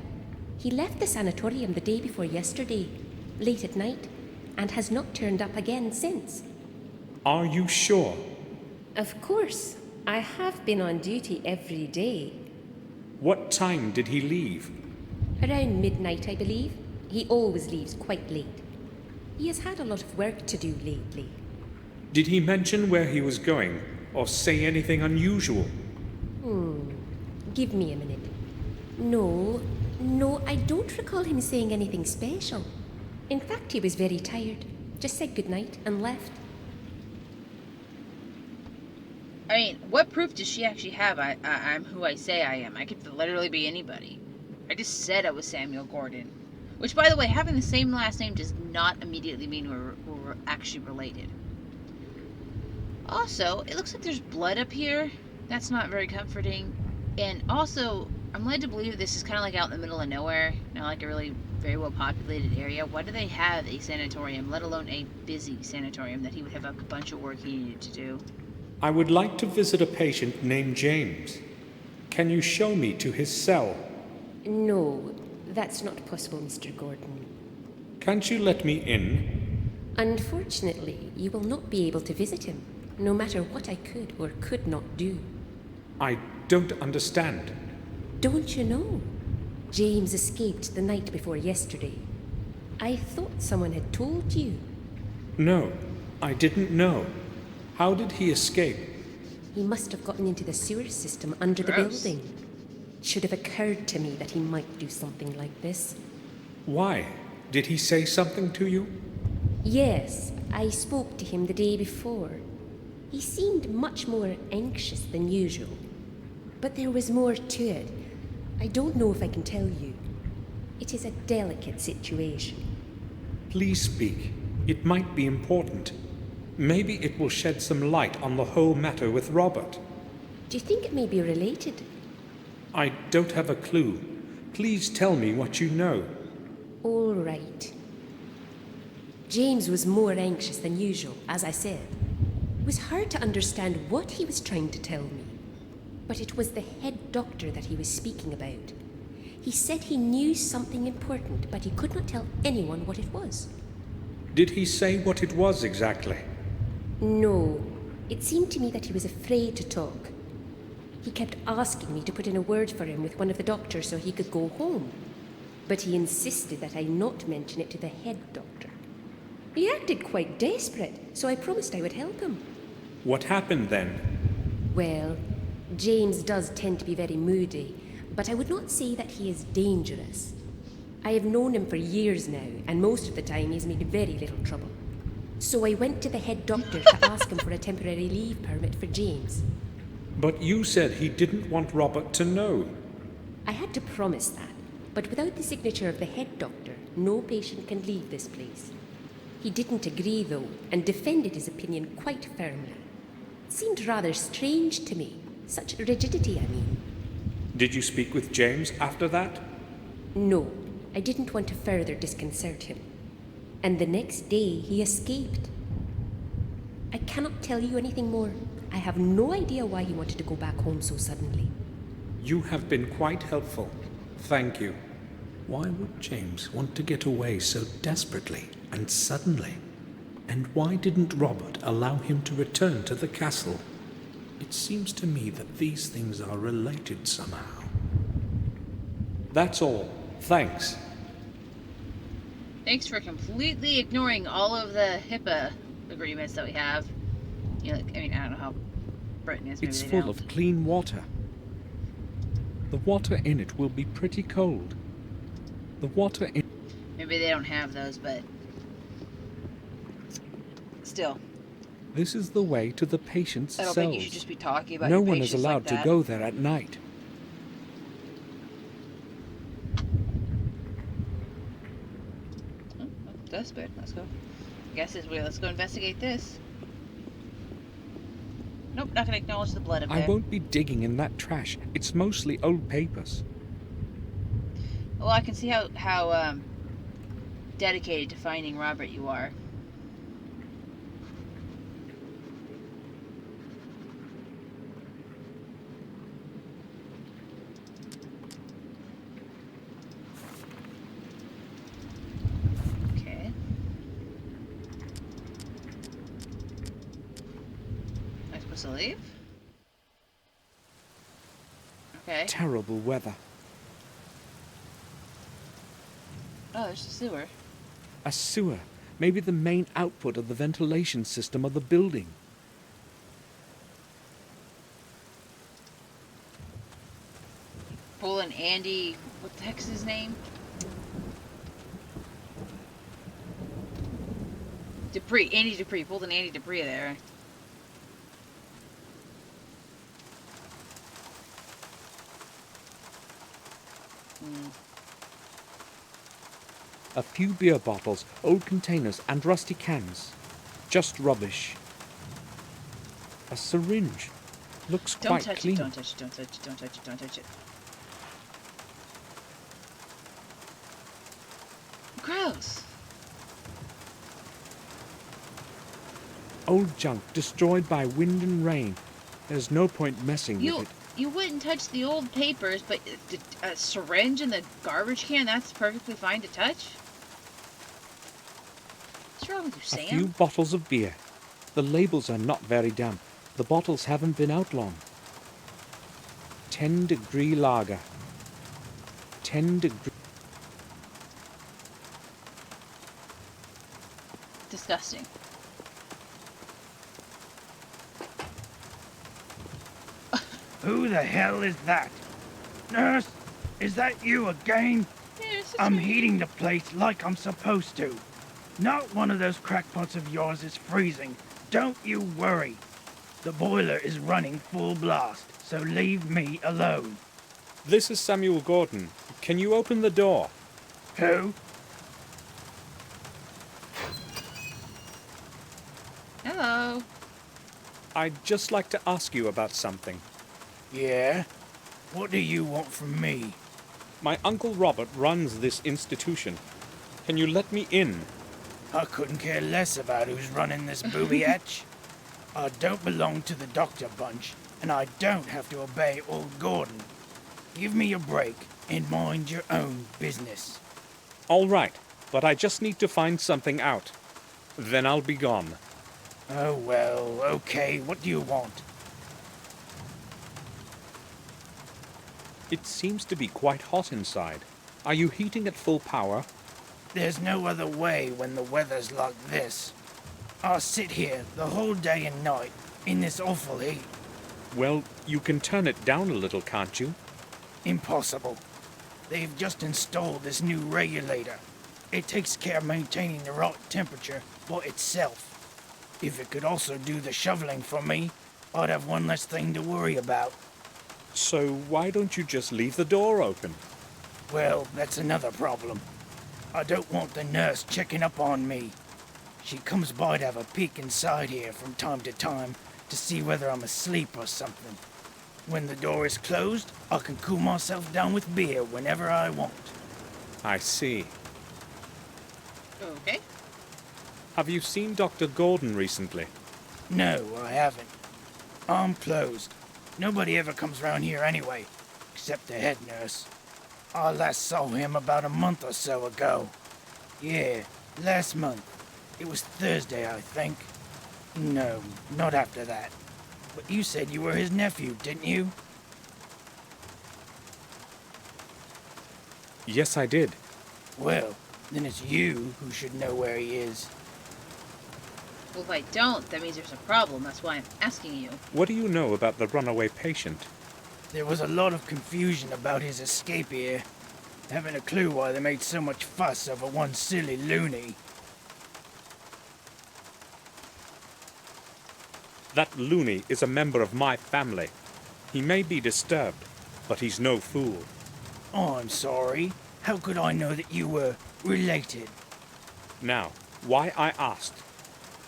M: He left the sanatorium the day before yesterday, late at night, and has not turned up again since.
H: Are you sure?
M: Of course. I have been on duty every day.
H: What time did he leave?
M: Around midnight, I believe. He always leaves quite late. He has had a lot of work to do lately.
H: Did he mention where he was going, or say anything unusual?
M: Give me a minute. No, I don't recall him saying anything special. In fact, he was very tired. Just said goodnight and left.
A: I mean, what proof does she actually have I'm who I say I am? I could literally be anybody. I just said I was Samuel Gordon. Which, by the way, having the same last name does not immediately mean we're actually related. Also, it looks like there's blood up here. That's not very comforting. And also, I'm led to believe this is kind of like out in the middle of nowhere. Not like a really very well populated area. Why do they have a sanatorium, let alone a busy sanatorium, that he would have a bunch of work he needed to do?
H: I would like to visit a patient named James. Can you show me to his cell?
M: No, that's not possible, Mr. Gordon.
H: Can't you let me in?
M: Unfortunately, you will not be able to visit him, no matter what I could or could not do.
H: I don't understand.
M: Don't you know? James escaped the night before yesterday. I thought someone had told you.
H: No, I didn't know. How did he escape?
M: He must have gotten into the sewer system under the building. It should have occurred to me that he might do something like this.
H: Why? Did he say something to you?
M: Yes, I spoke to him the day before. He seemed much more anxious than usual. But there was more to it. I don't know if I can tell you. It is a delicate situation.
H: Please speak. It might be important. Maybe it will shed some light on the whole matter with Robert.
M: Do you think it may be related?
H: I don't have a clue. Please tell me what you know.
M: All right. James was more anxious than usual, as I said. It was hard to understand what he was trying to tell me. But it was the head doctor that he was speaking about. He said he knew something important, but he could not tell anyone what it was.
H: Did he say what it was exactly?
M: No. It seemed to me that he was afraid to talk. He kept asking me to put in a word for him with one of the doctors so he could go home. But he insisted that I not mention it to the head doctor. He acted quite desperate, so I promised I would help him.
H: What happened then?
M: Well, James does tend to be very moody, but I would not say that he is dangerous. I have known him for years now, and most of the time he's made very little trouble. So I went to the head doctor to ask him for a temporary leave permit for James.
H: But you said he didn't want Robert to know.
M: I had to promise that, but without the signature of the head doctor, no patient can leave this place. He didn't agree, though, and defended his opinion quite firmly. It seemed rather strange to me. Such rigidity, I mean.
H: Did you speak with James after that?
M: No, I didn't want to further disconcert him. And the next day he escaped. I cannot tell you anything more. I have no idea why he wanted to go back home so suddenly.
B: You have been quite helpful. Thank you. Why would James want to get away so desperately and suddenly? And why didn't Robert allow him to return to the castle? It seems to me that these things are related somehow.
H: That's all. Thanks.
A: Thanks for completely ignoring all of the HIPAA agreements that we have. You know, I mean, I don't know how Britain is. Maybe
H: It's
A: they
H: full
A: don't.
H: of clean water. The water in it will be pretty cold. The water in...
A: Maybe they don't have those, but still.
H: This is the way to the patient's
A: I don't
H: cells.
A: think you should just be talking about
H: No
A: your
H: one is
A: patients
H: allowed
A: like that.
H: to go there at night.
A: Oh, that's good. Let's go. Guess it's weird. Let's go investigate this. Nope, not gonna acknowledge the blood up there.
H: I won't be digging in that trash. It's mostly old papers.
A: Well, I can see how dedicated to finding Robert you are. Okay. Am I supposed to leave? Okay.
H: Terrible weather.
A: Oh, there's a sewer.
H: A sewer. Maybe the main output of the ventilation system of the building.
A: Pulling Andy, what the heck's his name? Dupree, Andy Dupree, pulled an Andy Dupree there.
H: A few beer bottles, old containers, and rusty cans. Just rubbish. A syringe. Looks
A: Don't
H: quite
A: touch
H: clean.
A: it, don't touch it, don't touch it, don't touch it, don't touch it. Gross.
H: Old junk destroyed by wind and rain. There's no point messing with it.
A: You wouldn't touch the old papers, but a syringe in the garbage can, that's perfectly fine to touch? What's wrong with you,
H: A
A: Sam?
H: few bottles of beer. The labels are not very damp. The bottles haven't been out long. 10-degree lager. 10-degree...
A: Disgusting.
N: Who the hell is that? Nurse, is that you again?
A: Yes,
N: I'm heating the place like I'm supposed to. Not one of those crackpots of yours is freezing. Don't you worry. The boiler is running full blast, so leave me alone.
H: This is Samuel Gordon. Can you open the door?
N: Who?
A: Hello.
H: I'd just like to ask you about something.
N: Yeah? What do you want from me?
H: My Uncle Robert runs this institution. Can you let me in?
N: I couldn't care less about who's running this booby hatch. I don't belong to the doctor bunch, and I don't have to obey old Gordon. Give me a break and mind your own business.
H: All right, but I just need to find something out. Then I'll be gone.
N: Oh well, okay, what do you want?
H: It seems to be quite hot inside. Are you heating at full power?
N: There's no other way when the weather's like this. I'll sit here the whole day and night in this awful heat.
H: Well, you can turn it down a little, can't you?
N: Impossible. They've just installed this new regulator. It takes care of maintaining the right temperature for itself. If it could also do the shoveling for me, I'd have one less thing to worry about.
H: So why don't you just leave the door open?
N: Well, that's another problem. I don't want the nurse checking up on me. She comes by to have a peek inside here from time to time to see whether I'm asleep or something. When the door is closed, I can cool myself down with beer whenever I want.
H: I see.
A: Okay.
H: Have you seen Dr. Gordon recently?
N: No, I haven't. I'm closed. Nobody ever comes round here anyway, except the head nurse. I last saw him about a month or so ago. Yeah, last month. It was Thursday, I think. No, not after that. But you said you were his nephew, didn't you?
H: Yes, I did.
N: Well, then it's you who should know where he is.
A: Well, if I don't, that means there's a problem. That's why I'm asking you.
H: What do you know about the runaway patient?
N: There was a lot of confusion about his escape here. Haven't a clue why they made so much fuss over one silly loony.
H: That loony is a member of my family. He may be disturbed, but he's no fool.
N: Oh, I'm sorry. How could I know that you were related?
H: Now, why I asked.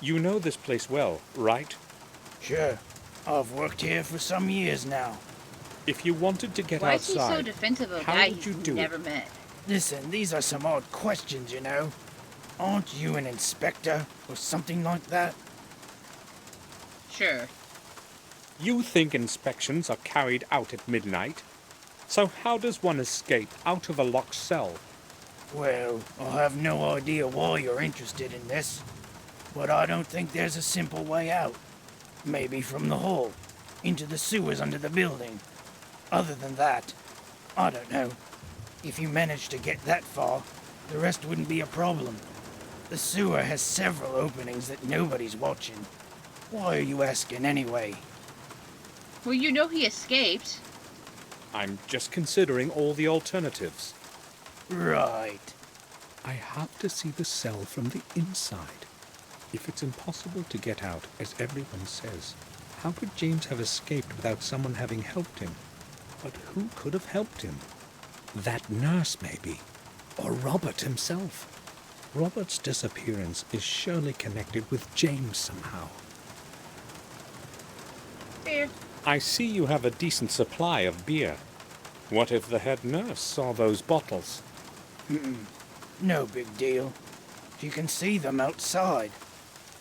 H: You know this place well, right?
N: Sure. I've worked here for some years now.
H: If you wanted to get
A: Why is
H: outside,
A: he so defensive of a
H: how
A: guy
H: would you
A: he's
H: do
A: never
H: it?
A: met?
N: Listen, these are some odd questions, you know. Aren't you an inspector or something like that?
A: Sure.
H: You think inspections are carried out at midnight? So how does one escape out of a locked cell?
N: Well, I have no idea why you're interested in this, but I don't think there's a simple way out. Maybe from the hall, into the sewers under the building. Other than that, I don't know. If you manage to get that far, the rest wouldn't be a problem. The sewer has several openings that nobody's watching. Why are you asking anyway?
A: Well, you know he escaped.
H: I'm just considering all the alternatives.
N: Right.
B: I have to see the cell from the inside. If it's impossible to get out, as everyone says, how could James have escaped without someone having helped him? But who could have helped him? That nurse, maybe. Or Robert himself. Robert's disappearance is surely connected with James somehow.
A: Fair.
H: I see you have a decent supply of beer. What if the head nurse saw those bottles?
N: No big deal. She can see them outside.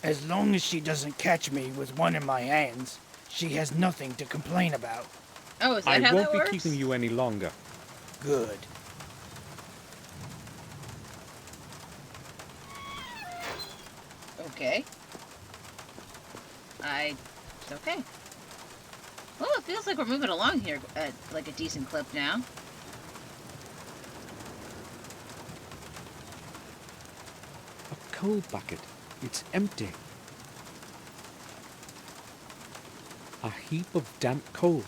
N: As long as she doesn't catch me with one in my hands, she has nothing to complain about.
A: Oh, is that
H: I
A: how
H: won't
A: that
H: be
A: works?
H: keeping you any longer.
N: Good.
A: Okay. It's okay. Well, it feels like we're moving along here at like a decent clip now.
H: A coal bucket. It's empty. A heap of damp coal.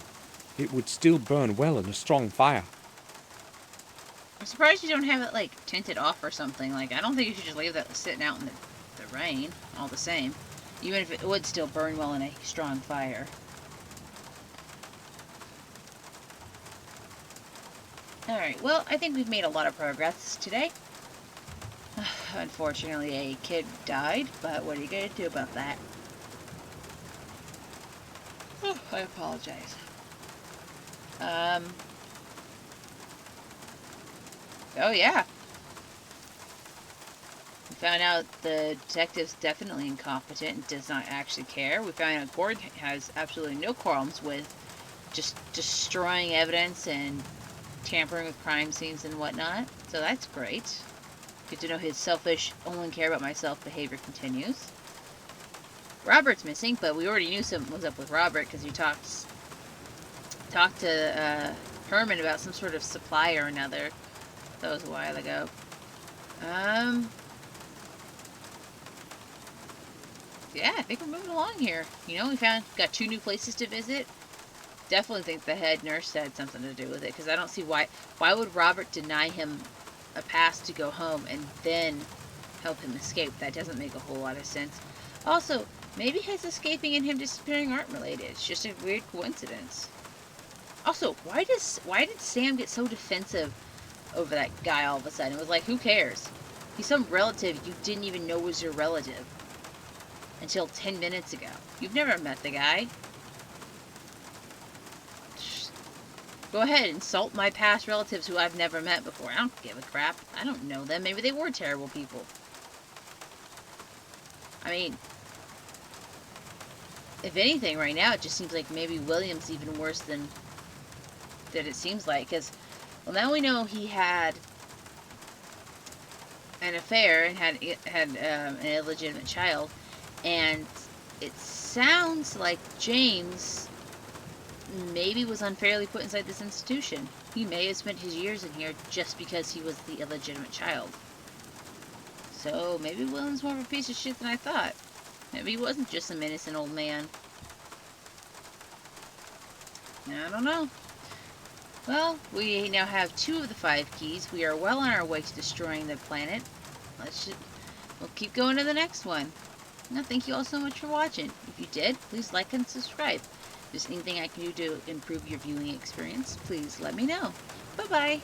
H: It would still burn well in a strong fire.
A: I'm surprised you don't have it like tinted off or something. Like, I don't think you should just leave that sitting out in the rain all the same. Even if it would still burn well in a strong fire. Alright, well, I think we've made a lot of progress today. Unfortunately, a kid died, but what are you going to do about that? Oh, I apologize. Oh yeah. We found out the detective's definitely incompetent and does not actually care. We found out Gord has absolutely no qualms with just destroying evidence and tampering with crime scenes and whatnot. So that's great. Good to know his selfish, only care about myself behavior continues. Robert's missing, but we already knew something was up with Robert because he talked to Herman about some sort of supply or another. That was a while ago. Yeah, I think we're moving along here. You know, got 2 new places to visit. Definitely think the head nurse had something to do with it, because I don't see why would Robert deny him a pass to go home and then help him escape. That doesn't make a whole lot of sense. Also, maybe his escaping and him disappearing aren't related. It's just a weird coincidence. Also, why did Sam get so defensive over that guy all of a sudden? It was like, who cares? He's some relative you didn't even know was your relative. until 10 minutes ago. You've never met the guy. Go ahead, insult my past relatives who I've never met before. I don't give a crap. I don't know them. Maybe they were terrible people. I mean, if anything, right now, it just seems like maybe William's even worse than it seems like. Because, well, now we know he had an affair and had an illegitimate child. And it sounds like James maybe was unfairly put inside this institution. He may have spent his years in here just because he was the illegitimate child. So maybe William's more of a piece of shit than I thought. Maybe he wasn't just some innocent old man. I don't know. Well, we now have 2 of the 5 keys. We are well on our way to destroying the planet. We'll keep going to the next one. Now, thank you all so much for watching. If you did, please like and subscribe. If there's anything I can do to improve your viewing experience, please let me know. Bye-bye.